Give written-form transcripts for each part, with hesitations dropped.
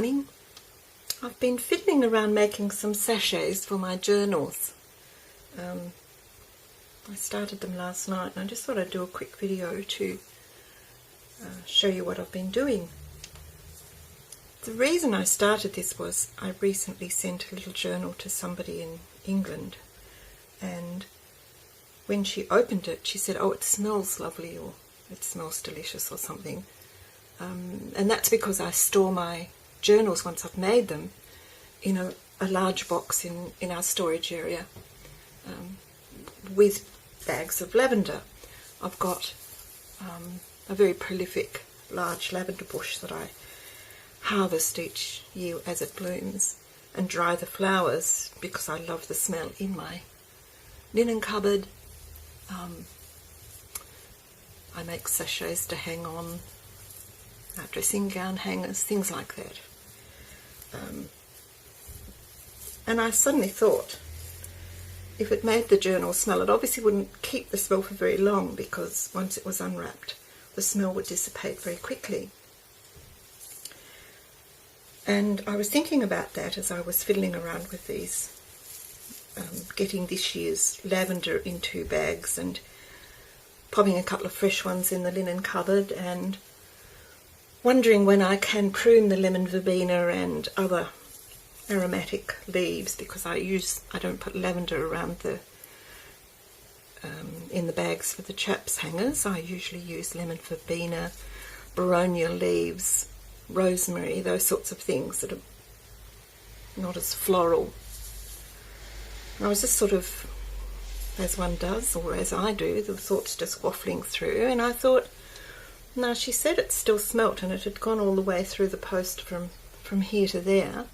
morning. I've been fiddling around making some sachets for my journals. I started them last night and I just thought I'd do a quick video to show you what I've been doing. The reason I started this was I recently sent a little journal to somebody in England, and when she opened it she said, "Oh, it smells lovely," or "it smells delicious," or something. And that's because I store my journals, once I've made them, in a large box in our storage area with bags of lavender. I've got a very prolific large lavender bush that I harvest each year as it blooms and dry the flowers because I love the smell in my linen cupboard. I make sachets to hang on dressing gown hangers, things like that. And I suddenly thought, if it made the journal smell, it obviously wouldn't keep the smell for very long, because once it was unwrapped the smell would dissipate very quickly. And I was thinking about that as I was fiddling around with these, getting this year's lavender into bags and popping a couple of fresh ones in the linen cupboard, and wondering when I can prune the lemon verbena and other aromatic leaves, because I don't put lavender around in the bags for the chaps hangers. I usually use lemon verbena, boronia leaves, rosemary, those sorts of things that are not as floral. I was just sort of, as one does, or as I do, the thoughts just waffling through, and I thought, now she said it still smelt and it had gone all the way through the post from here to there,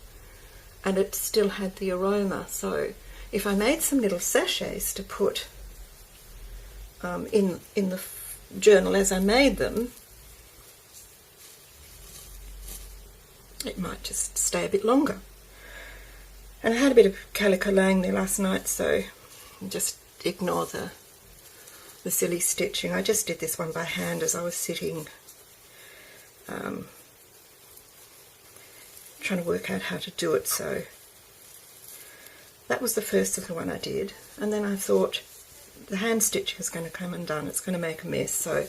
and it still had the aroma. So if I made some little sachets to put in the journal as I made them, it might just stay a bit longer. And I had a bit of calico laying there last night, so just ignore the silly stitching. I just did this one by hand as I was sitting trying to work out how to do it. So that was the first little one I did, and then I thought the hand stitching is going to come undone, it's going to make a mess, so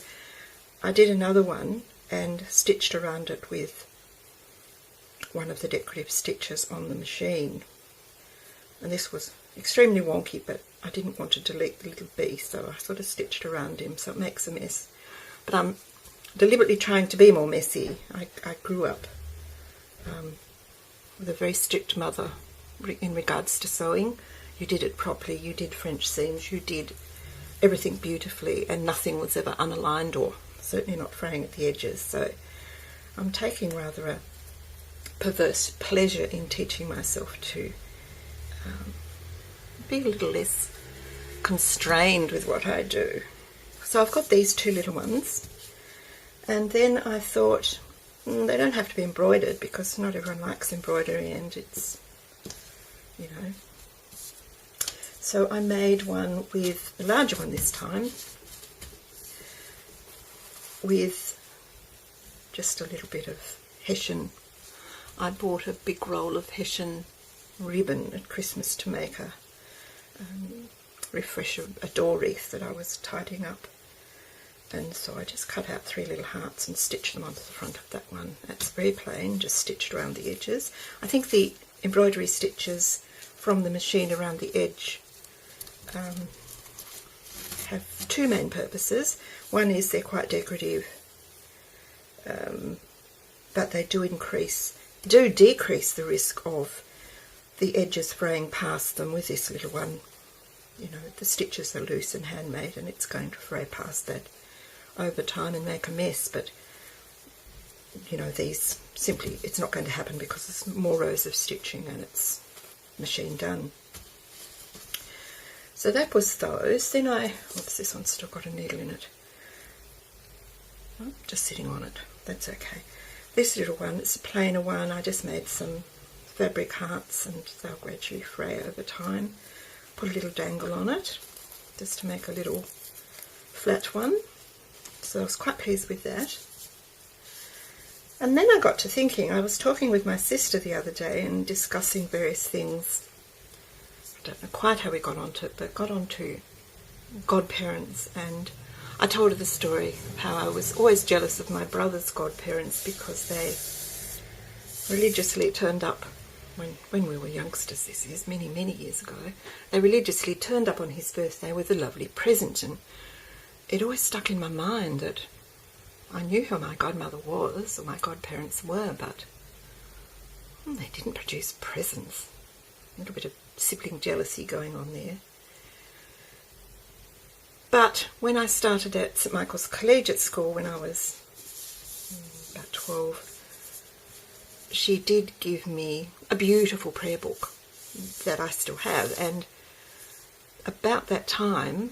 I did another one and stitched around it with one of the decorative stitches on the machine. And this was extremely wonky, but I didn't want to delete the little bee, so I sort of stitched around him, so it makes a mess. But I'm deliberately trying to be more messy. I grew up with a very strict mother in regards to sewing. You did it properly, you did French seams, you did everything beautifully, and nothing was ever unaligned, or certainly not fraying at the edges. So I'm taking rather a perverse pleasure in teaching myself to be a little less constrained with what I do. So I've got these two little ones, and then I thought they don't have to be embroidered, because not everyone likes embroidery, and it's, you know. So I made one with a larger one this time, with just a little bit of Hessian. I bought a big roll of Hessian ribbon at Christmas to make a refresh a door wreath that I was tidying up, and so I just cut out 3 little hearts and stitched them onto the front of that one. That's very plain, just stitched around the edges. I think the embroidery stitches from the machine around the edge have 2 main purposes. One is they're quite decorative, but they do decrease the risk of the edges fraying past them. With this little one, you know, the stitches are loose and handmade, and it's going to fray past that over time and make a mess. But you know, these simply, it's not going to happen because it's more rows of stitching and it's machine done. So that was those. Then oops, this one's still got a needle in it. Oh, just sitting on it, that's okay. This little one, it's a plainer one. I just made some fabric hearts, and they'll gradually fray over time. Put a little dangle on it just to make a little flat one, so I was quite pleased with that. And then I got to thinking, I was talking with my sister the other day and discussing various things. I don't know quite how we got onto it, but got onto godparents, and I told her the story of how I was always jealous of my brother's godparents because they religiously turned up when we were youngsters, this is many, many years ago. They religiously turned up on his birthday with a lovely present, and it always stuck in my mind that I knew who my godmother was, or my godparents were, but they didn't produce presents. A little bit of sibling jealousy going on there. But when I started at St Michael's Collegiate School when I was about 12, she did give me a beautiful prayer book that I still have, and about that time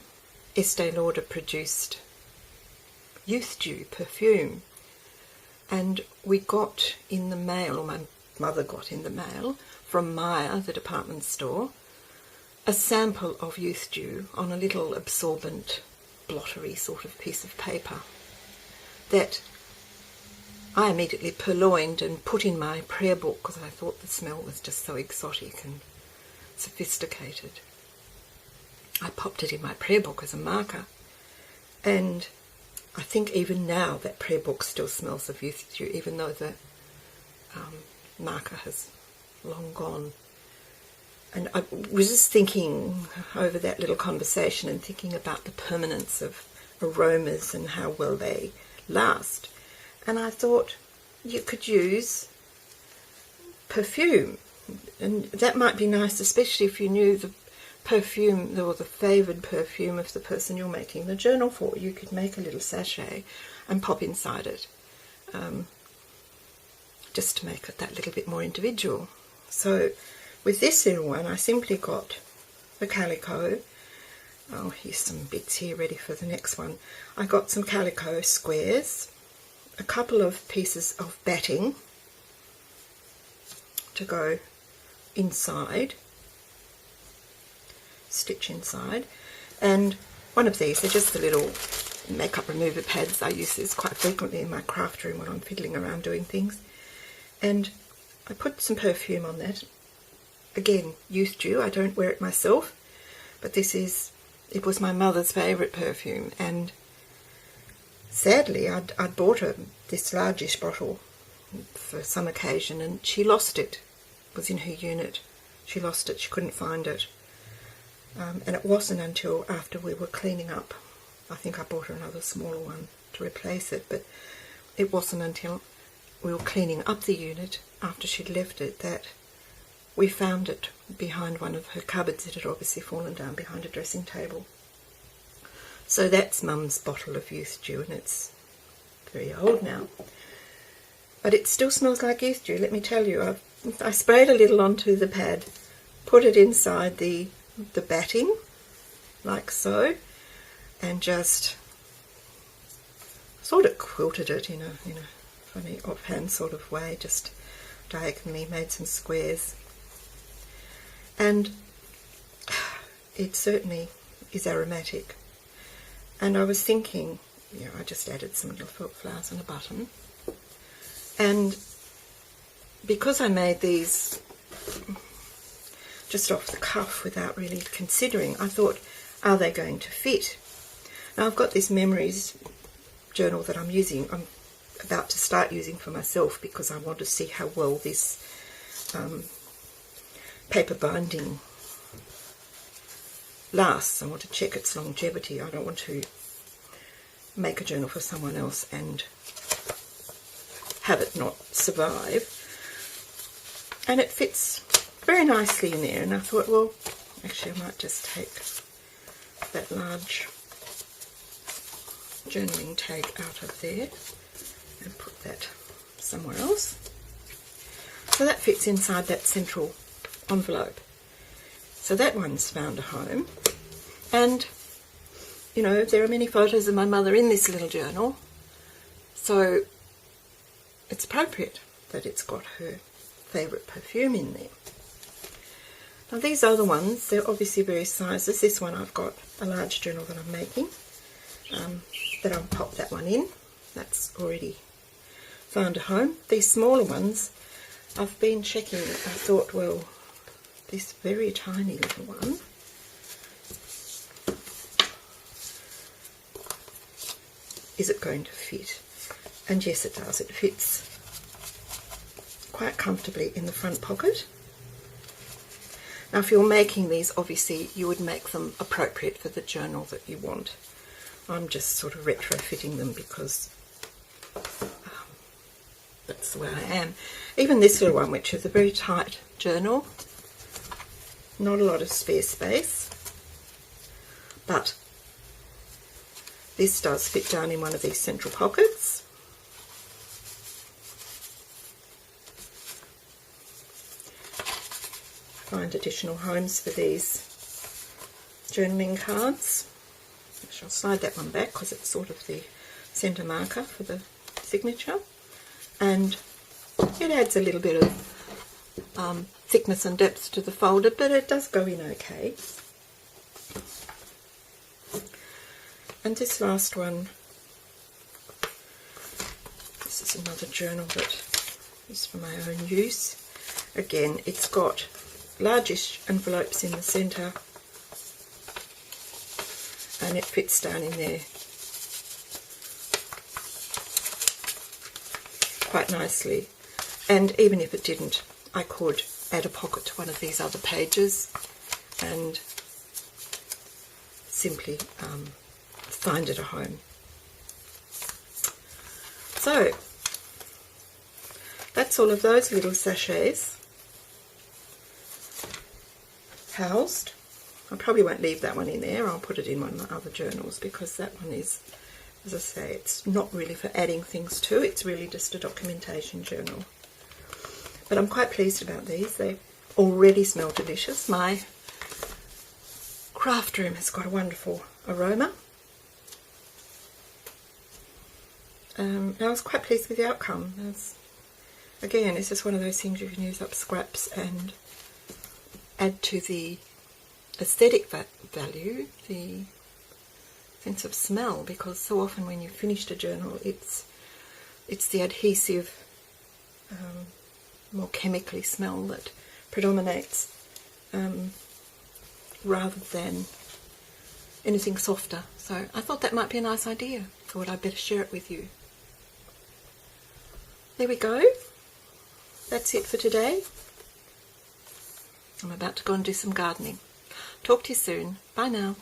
Estee Lauder produced Youth Dew perfume, and we got in the mail, or my mother got in the mail from Maya, the department store, a sample of Youth Dew on a little absorbent blottery sort of piece of paper that I immediately purloined and put in my prayer book because I thought the smell was just so exotic and sophisticated. I popped it in my prayer book as a marker, and I think even now that prayer book still smells of Youth Dew, even though the marker has long gone. And I was just thinking over that little conversation and thinking about the permanence of aromas and how well they last. And I thought you could use perfume, and that might be nice, especially if you knew the perfume or the favoured perfume of the person you're making the journal for. You could make a little sachet and pop inside it, just to make it that little bit more individual. So with this little one, I simply got the calico. Oh, here's some bits here ready for the next one. I got some calico squares, a couple of pieces of batting to go inside, stitch inside, and one of these, they're just the little makeup remover pads. I use this quite frequently in my craft room when I'm fiddling around doing things. And I put some perfume on that. Again, Youth Dew. I don't wear it myself, but it was my mother's favourite perfume, and sadly I'd bought her this largish bottle for some occasion, and she lost it. It was in her unit. She lost it. She couldn't find it. And it wasn't until after we were cleaning up, I think I bought her another smaller one to replace it, but it wasn't until we were cleaning up the unit after she'd left it that we found it behind one of her cupboards. It had obviously fallen down behind a dressing table. So that's Mum's bottle of Youth Dew, and it's very old now. But it still smells like Youth Dew, let me tell you. I sprayed a little onto the pad, put it inside the batting, like so, and just sort of quilted it in a funny offhand sort of way, just diagonally made some squares. And it certainly is aromatic. And I was thinking, I just added some little felt flowers and a button. And because I made these just off the cuff without really considering, I thought, are they going to fit? Now I've got this memories journal that I'm about to start using for myself, because I want to see how well this paper binding lasts. I want to check its longevity. I don't want to make a journal for someone else and have it not survive. And it fits very nicely in there, and I thought, well, actually I might just take that large journaling tag out of there and put that somewhere else. So that fits inside that central envelope. So that one's found a home. And, there are many photos of my mother in this little journal, so it's appropriate that it's got her favourite perfume in there. Now these other ones, they're obviously various sizes. This one I've got a large journal that I'm making, that I'll pop that one in. That's already found a home. These smaller ones, I've been checking. I thought, well, this very tiny little one, is it going to fit? And yes, it does. It fits quite comfortably in the front pocket. Now, if you're making these, obviously you would make them appropriate for the journal that you want. I'm just sort of retrofitting them because that's the way I am. Even this little one, which is a very tight journal, not a lot of spare space, but this does fit down in one of these central pockets. Find additional homes for these journaling cards. I shall slide that one back because it's sort of the centre marker for the signature, and it adds a little bit of thickness and depth to the folder, but it does go in okay. And this last one, this is another journal that is for my own use. Again, it's got largish envelopes in the centre, and it fits down in there quite nicely. And even if it didn't, I could add a pocket to one of these other pages and simply find it a home. So that's all of those little sachets housed. I probably won't leave that one in there. I'll put it in one of my other journals because that one is, as I say, it's not really for adding things to. It's really just a documentation journal. But I'm quite pleased about these. They already smell delicious. My craft room has got a wonderful aroma. And I was quite pleased with the outcome. Again, it's just one of those things you can use up scraps and add to the aesthetic value, the sense of smell, because so often when you've finished a journal, it's the adhesive, more chemically smell that predominates, rather than anything softer. So I thought that might be a nice idea. Thought I'd better share it with you. There we go. That's it for today. I'm about to go and do some gardening. Talk to you soon. Bye now.